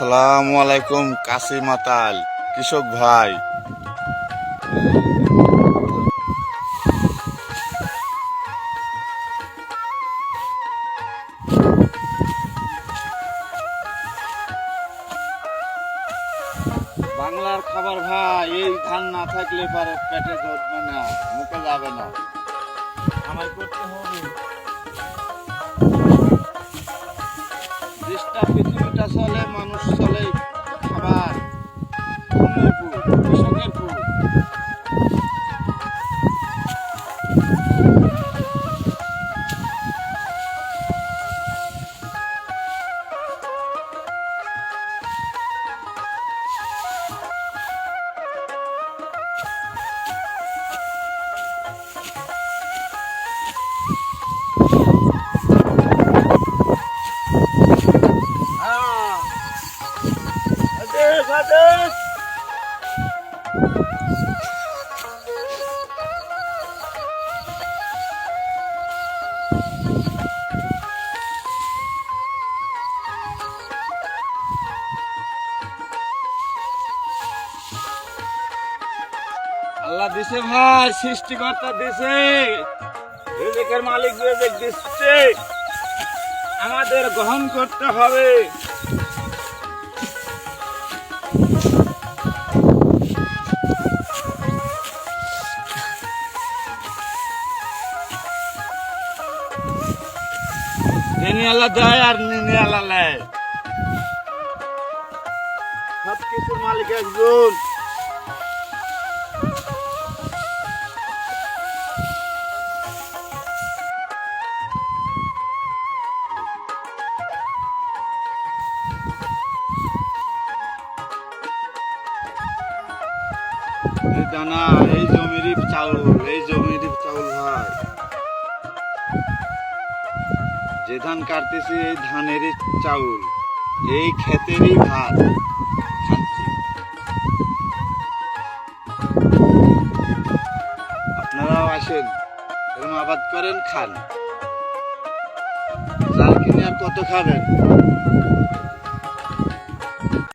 আসসালামু আলাইকুম কাশি মাতাল কৃষক ভাই। বাংলার খাবার ভাই, এই ধান না থাকলে পারে পেটে ধরবে না, মুখে যাবে না, আমায় করতে হবে। দেশটা পৃথিবীটা চলে, মানুষ চলে খাবার, কৃষকের পুর। আল্লাহ দিছে ভাই, সৃষ্টিকর্তা দিছে, রিজিকের মালিক রিজিক দিচ্ছে, আমাদের গ্রহণ করতে হবে। নিনি আল্লাহ দেয় আর নিনি আল্লাহ নেয়, সব কিছুর মালিক একজন। এই দানা, এই জমিরই চাউল, এই জমিরই চাউল ভাই। যে ধান কাটতেছি এই ধানেরই চাউল, এই ক্ষেতেরই ভাত খাচ্ছি। আপনারাও আসেন, এরকম আবাদ করেন, খান। চাল কিনে আর কত খাবেন?